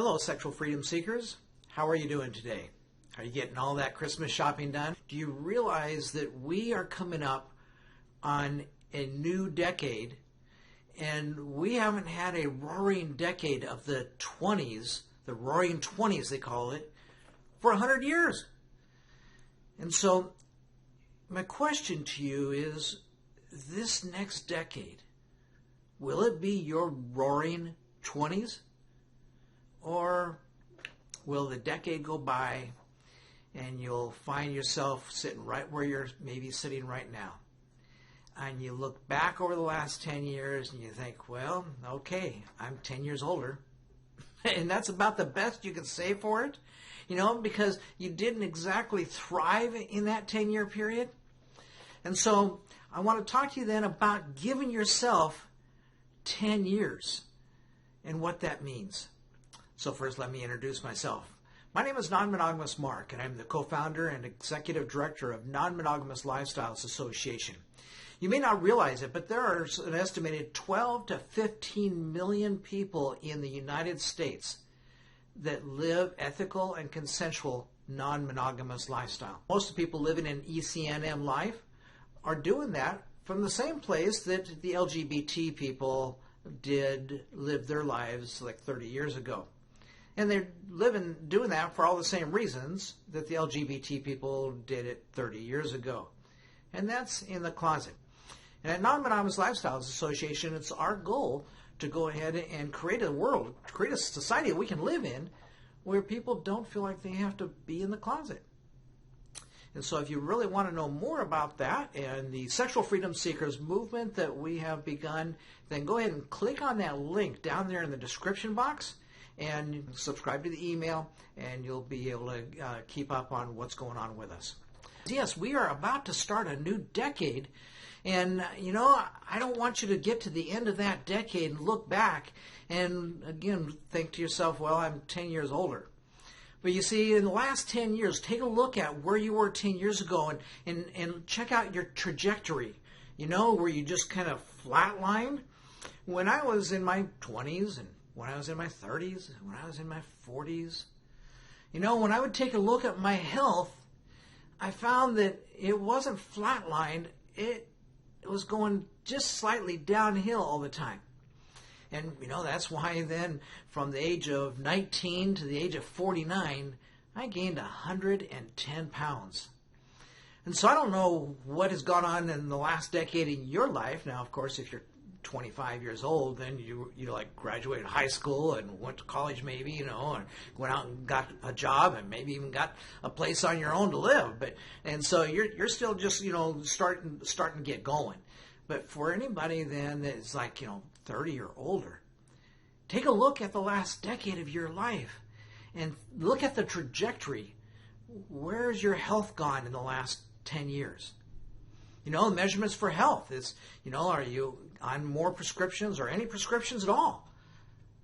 Hello, sexual freedom seekers. How are you doing today? Are you getting all that Christmas shopping done? Do you realize that we are coming up on a new decade, and we haven't had a roaring decade of the 20s, the roaring 20s they call it, for 100 years. And so my question to you is, this next decade, will it be your roaring 20s? Or will the decade go by and you'll find yourself sitting right where you're maybe sitting right now? And you look back over the last 10 years and you think, well, okay, I'm 10 years older. And that's about the best you can say for it, because you didn't exactly thrive in that 10-year period. And so I want to talk to you then about giving yourself 10 years and what that means. So first, let me introduce myself. My name is Non-Monogamous Mark, and I'm the co-founder and executive director of Non-Monogamous Lifestyles Association. You may not realize it, but there are an estimated 12 to 15 million people in the United States that live ethical and consensual non-monogamous lifestyle. Most of the people living an ECNM life are doing that from the same place that the LGBT people did live their lives like 30 years ago. And they're doing that for all the same reasons that the LGBT people did it 30 years ago. And that's in the closet. And at Non-Monogamous Lifestyles Association, it's our goal to go ahead and create a world, create a society that we can live in where people don't feel like they have to be in the closet. And so if you really want to know more about that and the Sexual Freedom Seekers movement that we have begun, then go ahead and click on that link down there in the description box and subscribe to the email, and you'll be able to keep up on what's going on with us. Yes, we are about to start a new decade, and I don't want you to get to the end of that decade and look back and again think to yourself, well, I'm 10 years older. But you see, in the last 10 years, take a look at where you were 10 years ago and check out your trajectory. Where you just kind of flatlined. When I was in my 20s and when I was in my 30s, when I was in my 40s, when I would take a look at my health, I found that it wasn't flatlined. It was going just slightly downhill all the time. And, that's why then from the age of 19 to the age of 49, I gained 110 pounds. And so I don't know what has gone on in the last decade in your life. Now, of course, if you're 25 years old, then you like graduated high school and went to college maybe, and went out and got a job and maybe even got a place on your own to live. And so you're still just, starting to get going. But for anybody then that's like, 30 or older, take a look at the last decade of your life and look at the trajectory. Where's your health gone in the last 10 years? The measurements for health is, are you on more prescriptions or any prescriptions at all?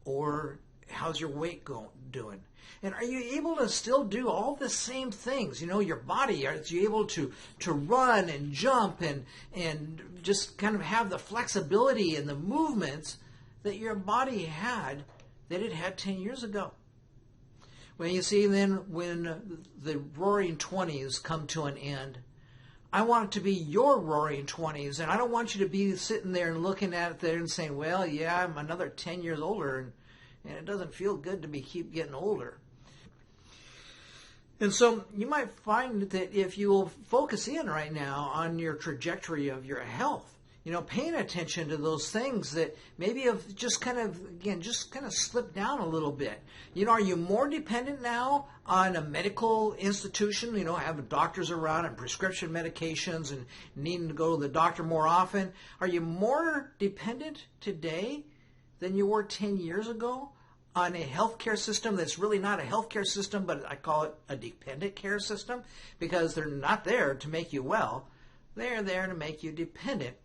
Or how's your weight doing? And are you able to still do all the same things? Your body, are you able to run and jump and just kind of have the flexibility and the movements that your body had that it had 10 years ago? Well, you see, then when the roaring 20s come to an end, I want it to be your roaring 20s, and I don't want you to be sitting there and looking at it there and saying, well, yeah, I'm another 10 years older, and it doesn't feel good to keep getting older. And so you might find that if you will focus in right now on your trajectory of your health, paying attention to those things that maybe have just kind of slipped down a little bit. Are you more dependent now on a medical institution, having doctors around and prescription medications and needing to go to the doctor more often? Are you more dependent today than you were 10 years ago on a healthcare system that's really not a healthcare system, but I call it a dependent care system, because they're not there to make you well. They're there to make you dependent,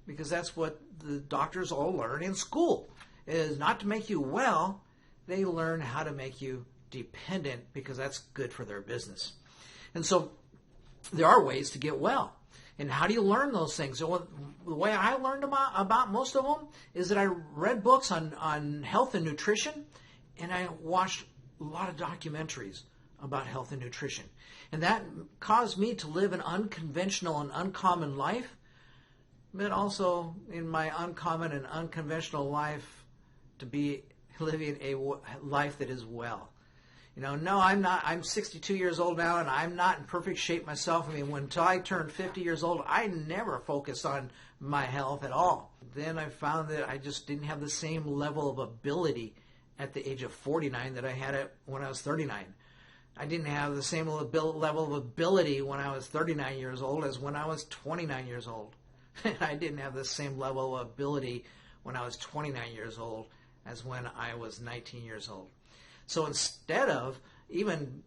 because that's what the doctors all learn in school, is not to make you well. They learn how to make you dependent, because that's good for their business. And so there are ways to get well. And how do you learn those things? So the way I learned about most of them is that I read books on health and nutrition, and I watched a lot of documentaries about health and nutrition. And that caused me to live an unconventional and uncommon life, but also in my uncommon and unconventional life to be living a life that is well. No, I'm not. I'm 62 years old now, and I'm not in perfect shape myself. I mean, until I turned 50 years old, I never focused on my health at all. Then I found that I just didn't have the same level of ability at the age of 49 that I had when I was 39. I didn't have the same level of ability when I was 39 years old as when I was 29 years old. And I didn't have the same level of ability when I was 29 years old as when I was 19 years old. So instead of even,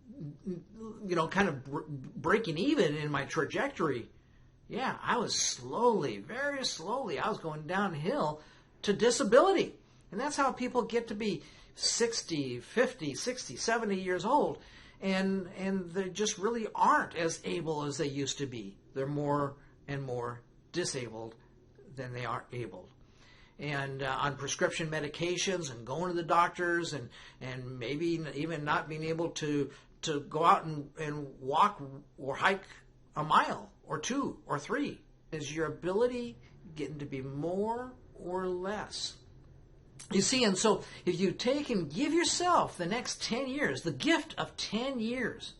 kind of breaking even in my trajectory, I was slowly, very slowly, I was going downhill to disability. And that's how people get to be 60, 50, 60, 70 years old. And they just really aren't as able as they used to be. They're more and more disabled than they are able. And on prescription medications and going to the doctors and maybe even not being able to go out and walk or hike a mile or 2 or 3. Is your ability getting to be more or less? You see, and so if you take and give yourself the next 10 years, the gift of 10 years,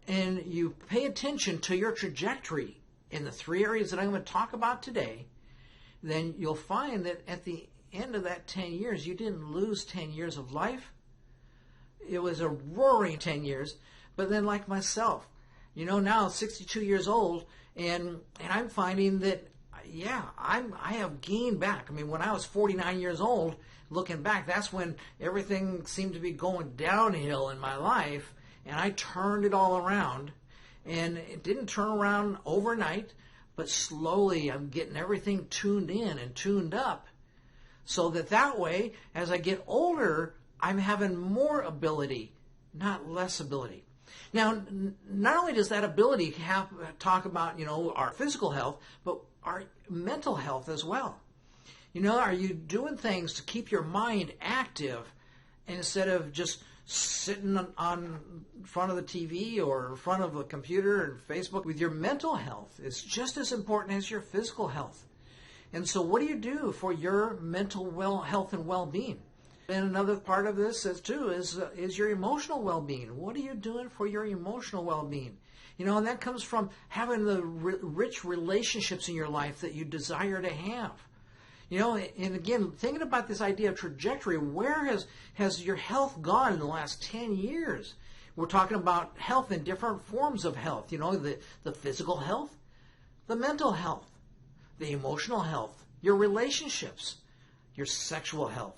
and you pay attention to your trajectory in the 3 areas that I'm going to talk about today, then you'll find that at the end of that 10 years, you didn't lose 10 years of life. It was a roaring 10 years. But then like myself, now 62 years old, and I'm finding that, I have gained back. I mean, when I was 49 years old, looking back, that's when everything seemed to be going downhill in my life, and I turned it all around. And it didn't turn around overnight, but slowly I'm getting everything tuned in and tuned up so that way, as I get older, I'm having more ability, not less ability. Now, not only does that ability talk about, our physical health, but our mental health as well. Are you doing things to keep your mind active instead of just sitting on front of the TV or in front of a computer and Facebook? With your mental health, it's just as important as your physical health. And so what do you do for your mental health and well-being? And another part of this is your emotional well-being. What are you doing for your emotional well-being? And that comes from having the rich relationships in your life that you desire to have. And again, thinking about this idea of trajectory, where has your health gone in the last 10 years? We're talking about health in different forms of health. The physical health, the mental health, the emotional health, your relationships, your sexual health.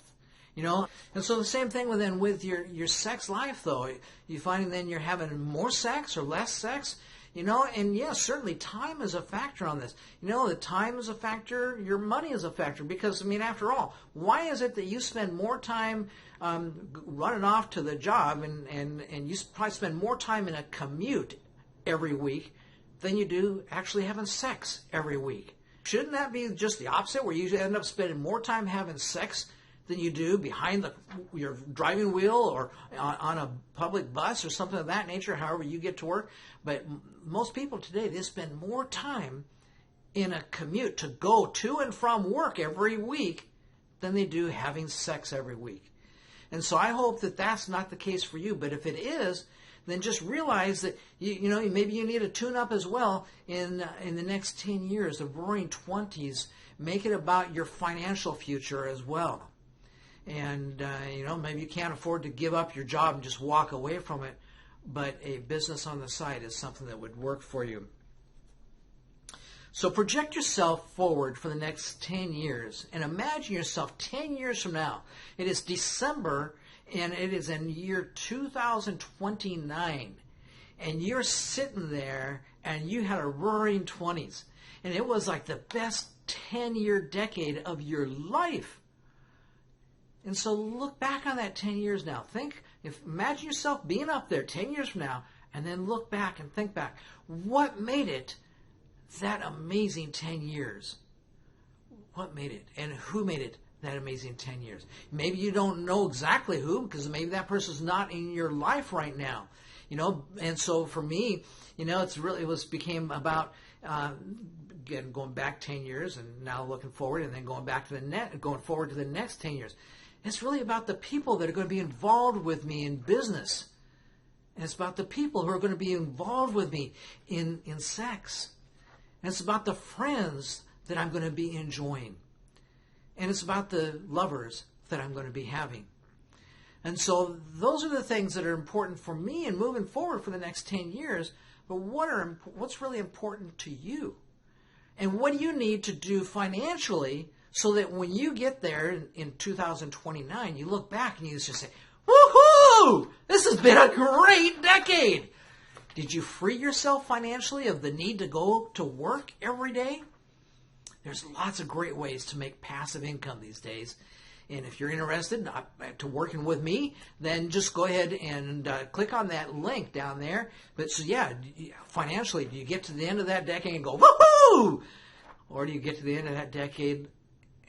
And so the same thing with your sex life, though. You find then you're having more sex or less sex, and yes, certainly time is a factor on this. The time is a factor, your money is a factor, because, after all, why is it that you spend more time running off to the job and you probably spend more time in a commute every week than you do actually having sex every week? Shouldn't that be just the opposite, where you end up spending more time having sex than you do behind your driving wheel or on a public bus or something of that nature, however you get to work? But most people today, they spend more time in a commute to go to and from work every week than they do having sex every week. And so I hope that that's not the case for you. But if it is, then just realize that maybe you need a tune-up as well in the next 10 years, the roaring 20s. Make it about your financial future as well. And, maybe you can't afford to give up your job and just walk away from it, but a business on the side is something that would work for you. So project yourself forward for the next 10 years and imagine yourself 10 years from now. It is December and it is in year 2029, and you're sitting there and you had a roaring 20s, and it was like the best 10-year decade of your life. And so look back on that 10 years now. Imagine yourself being up there 10 years from now, and then look back and think back. What made it that amazing 10 years? What made it? And who made it that amazing 10 years. Maybe you don't know exactly who, because maybe that person's not in your life right now. And so for me, became about again, going back 10 years and now looking forward, and then going forward to the next 10 years. It's really about the people that are going to be involved with me in business. And it's about the people who are going to be involved with me in sex. And it's about the friends that I'm going to be enjoying. And it's about the lovers that I'm going to be having. And so those are the things that are important for me in moving forward for the next 10 years. But what's really important to you? And what do you need to do financially so that when you get there in 2029, you look back and you just say, woohoo! This has been a great decade. Did you free yourself financially of the need to go to work every day? There's lots of great ways to make passive income these days. And if you're interested to working with me, then just go ahead and click on that link down there. But so yeah, financially, do you get to the end of that decade and go, woohoo? Or do you get to the end of that decade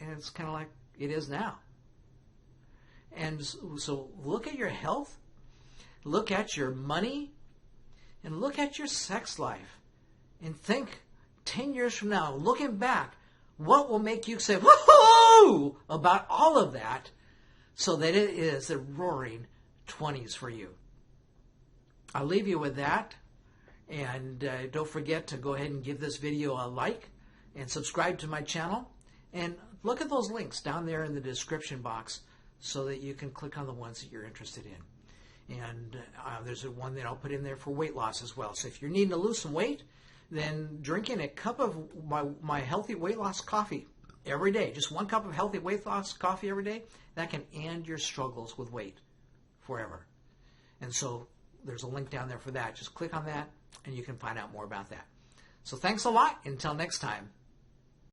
and it's kind of like it is now? And so look at your health, look at your money, and look at your sex life. And think 10 years from now, looking back, what will make you say, woohoo, about all of that, so that it is the roaring 20s for you. I'll leave you with that. And don't forget to go ahead and give this video a like and subscribe to my channel. And look at those links down there in the description box so that you can click on the ones that you're interested in. And there's one that I'll put in there for weight loss as well. So if you're needing to lose some weight, then drinking a cup of my healthy weight loss coffee every day, just 1 cup of healthy weight loss coffee every day, that can end your struggles with weight forever. And so there's a link down there for that. Just click on that and you can find out more about that. So thanks a lot. Until next time.